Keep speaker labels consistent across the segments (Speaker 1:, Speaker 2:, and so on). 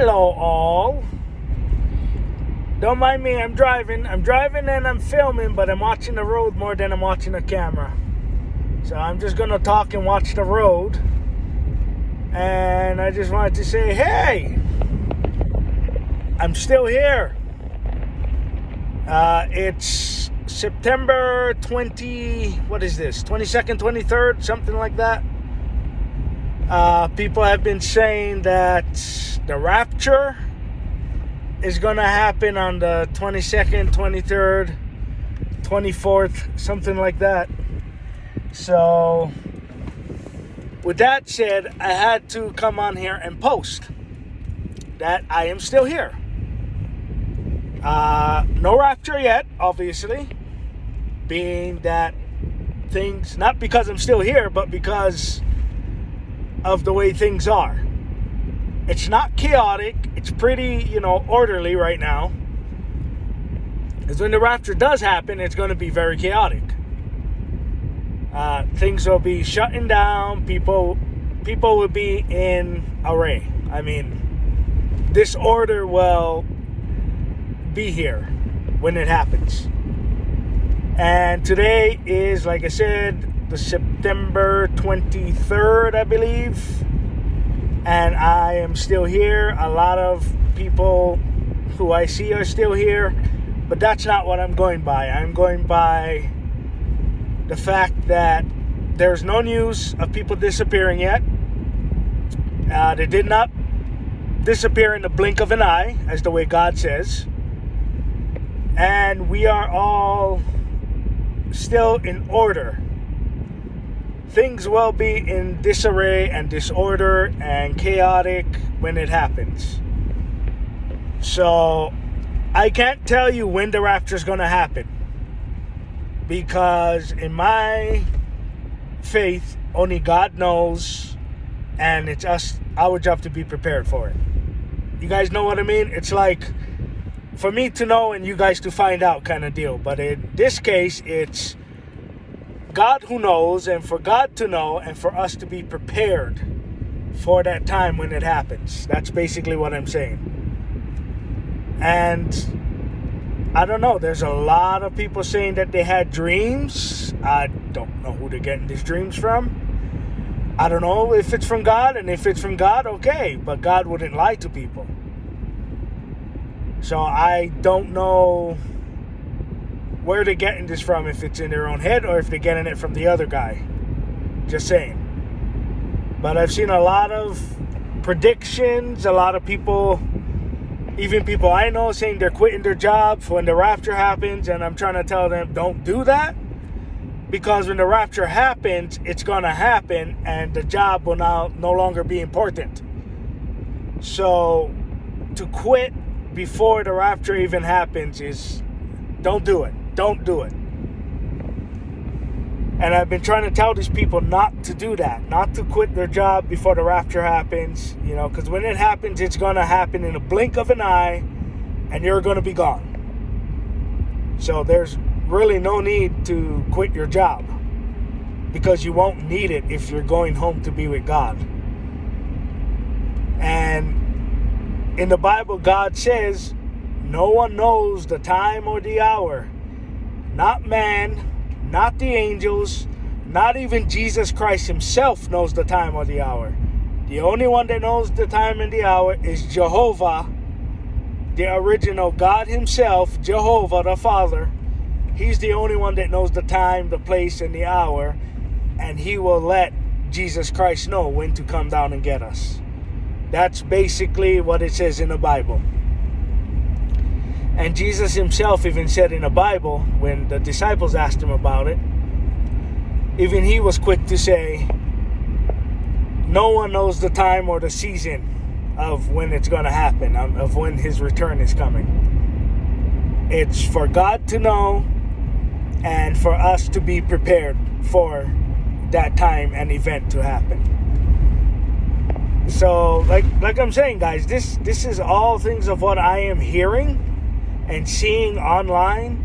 Speaker 1: Hello all. Don't mind me, I'm driving and I'm filming, but I'm watching the road more than I'm watching the camera. So I'm just gonna talk and watch the road. And I just wanted to say, hey, I'm still here. It's September 22nd, 23rd, something like that. People have been saying that the rapture is going to happen on the 22nd, 23rd, 24th, something like that. So, with that said, I had to come on here and post that I am still here. No rapture yet, obviously, being that things, not because I'm still here, but because of the way things are. It's not chaotic. It's pretty, orderly right now. Because when the rapture does happen, it's going to be very chaotic. Things will be shutting down. People will be in array. I mean, disorder will be here when it happens. And today is, like I said, the September 23rd, I believe. And I am still here. A lot of people who I see are still here. But that's not what I'm going by. I'm going by the fact that there's no news of people disappearing yet. They did not disappear in the blink of an eye, as the way God says. And we are all still in order. Things will be in disarray and disorder and chaotic when it happens. So, I can't tell you when the rapture is going to happen. Because in my faith, only God knows. And it's our job to be prepared for it. You guys know what I mean? It's like, for me to know and you guys to find out kind of deal. But in this case, it's God who knows, and for God to know, and for us to be prepared for that time when it happens. That's basically what I'm saying. And I don't know, there's a lot of people saying that they had dreams. I don't know who they're getting these dreams from. I don't know if it's from God, and if it's from God, okay, but God wouldn't lie to people. So I don't know where they're getting this from, if it's in their own head or if they're getting it from the other guy. Just saying. But I've seen a lot of predictions, a lot of people, even people I know, saying they're quitting their jobs when the rapture happens, and I'm trying to tell them, don't do that, because when the rapture happens, it's going to happen, and the job will now no longer be important. So, to quit before the rapture even happens is, don't do it. Don't do it. And I've been trying to tell these people not to do that. Not to quit their job before the rapture happens. Because when it happens, it's going to happen in a blink of an eye. And you're going to be gone. So there's really no need to quit your job. Because you won't need it if you're going home to be with God. And in the Bible, God says, no one knows the time or the hour. Not man, not the angels, not even Jesus Christ himself knows the time or the hour. The only one that knows the time and the hour is Jehovah, the original God himself, Jehovah the Father. He's the only one that knows the time, the place, and the hour. And he will let Jesus Christ know when to come down and get us. That's basically what it says in the Bible. And Jesus himself even said in the Bible, when the disciples asked him about it, even he was quick to say, no one knows the time or the season of when it's going to happen, of when his return is coming. It's for God to know and for us to be prepared for that time and event to happen. So, like I'm saying, guys, this is all things of what I am hearing and seeing online,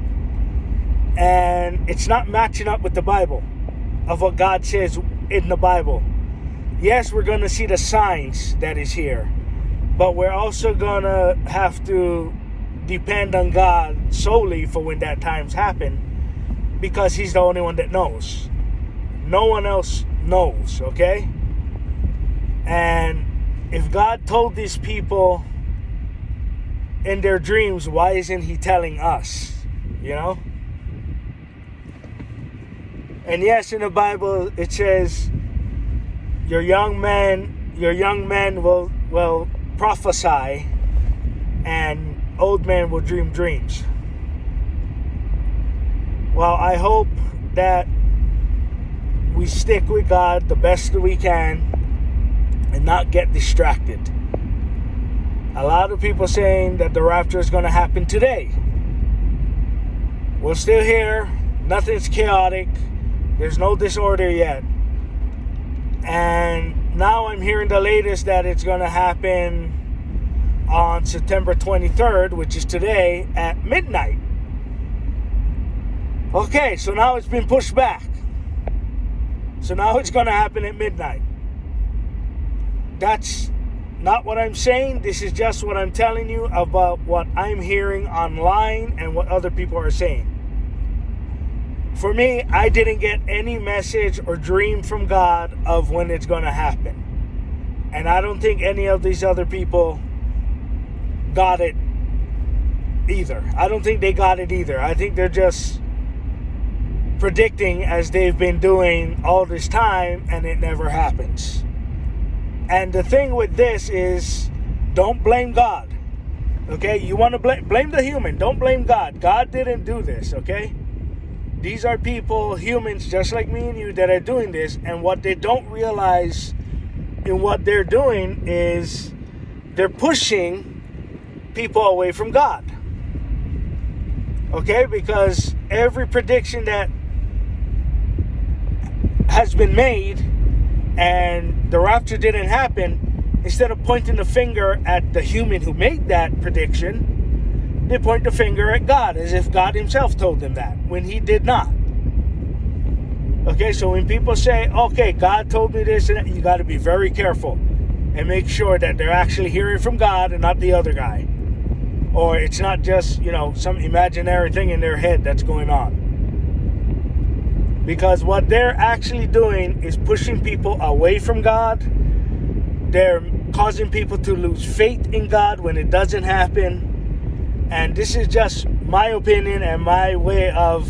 Speaker 1: and it's not matching up with the Bible of what God says in the Bible. Yes, we're going to see the signs that is here. but we're also gonna have to depend on God solely for when that time's happen, because He's the only one that knows. No one else knows, okay? And if God told these people in their dreams, why isn't He telling us? You know? And yes, in the Bible it says your young men will prophesy, and old men will dream dreams. Well, I hope that we stick with God the best that we can and not get distracted. A lot of people saying that the rapture is going to happen today. We're still here. Nothing's chaotic. There's no disorder yet. And now I'm hearing the latest that it's going to happen on September 23rd, which is today, at midnight. Okay, so now it's been pushed back. So now it's going to happen at midnight. That's not what I'm saying. This is just what I'm telling you about what I'm hearing online and what other people are saying. For me, I didn't get any message or dream from God of when it's going to happen. And I don't think any of these other people got it either. I don't think they got it either. I think they're just predicting as they've been doing all this time, and it never happens. And the thing with this is, don't blame God. Okay? You want to blame the human. Don't blame God. God didn't do this, okay? These are people, humans just like me and you, that are doing this. And what they don't realize in what they're doing is they're pushing people away from God. Okay? Because every prediction that has been made and the rapture didn't happen, instead of pointing the finger at the human who made that prediction, they point the finger at God, as if God Himself told them that, when He did not. Okay, so when people say, okay, God told me this and that, you got to be very careful and make sure that they're actually hearing from God and not the other guy. Or it's not just, some imaginary thing in their head that's going on. Because what they're actually doing is pushing people away from God. They're causing people to lose faith in God when it doesn't happen. And this is just my opinion and my way of,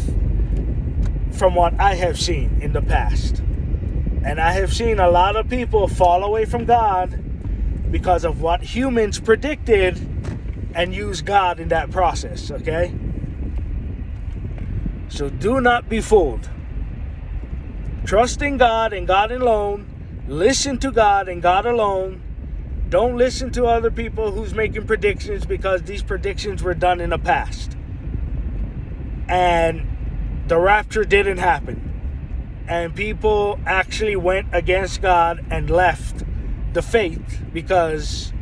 Speaker 1: from what I have seen in the past. And I have seen a lot of people fall away from God because of what humans predicted and use God in that process, okay? So do not be fooled. Trust in God and God alone. Listen to God and God alone. Don't listen to other people who's making predictions, because these predictions were done in the past. And the rapture didn't happen. And people actually went against God and left the faith because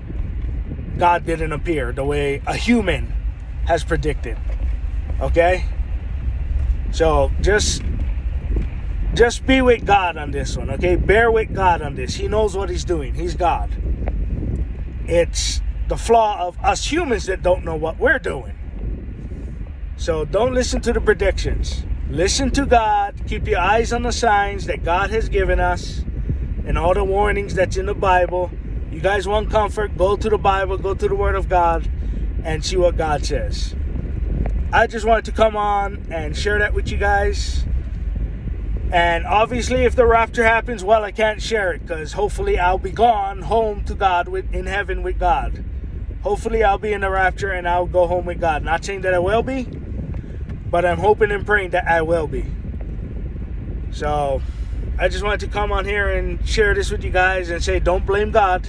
Speaker 1: God didn't appear the way a human has predicted. Okay? So just be with God on this one, okay? Bear with God on this. He knows what He's doing. He's God. It's the flaw of us humans that don't know what we're doing. So don't listen to the predictions. Listen to God. Keep your eyes on the signs that God has given us and all the warnings that's in the Bible. You guys want comfort? Go to the Bible, go to the Word of God, and see what God says. I just wanted to come on and share that with you guys. And obviously, if the rapture happens, well, I can't share it, because hopefully I'll be gone home to God in heaven with God. Hopefully I'll be in the rapture and I'll go home with God. Not saying that I will be, but I'm hoping and praying that I will be. So I just wanted to come on here and share this with you guys and say, don't blame God.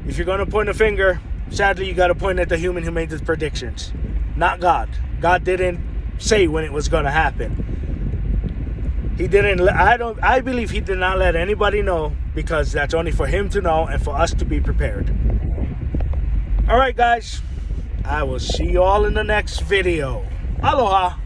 Speaker 1: If you're going to point a finger, sadly, you got to point at the human who made the predictions, not God. God didn't say when it was going to happen. He didn't. I believe He did not let anybody know, because that's only for Him to know and for us to be prepared. All right, guys. I will see you all in the next video. Aloha.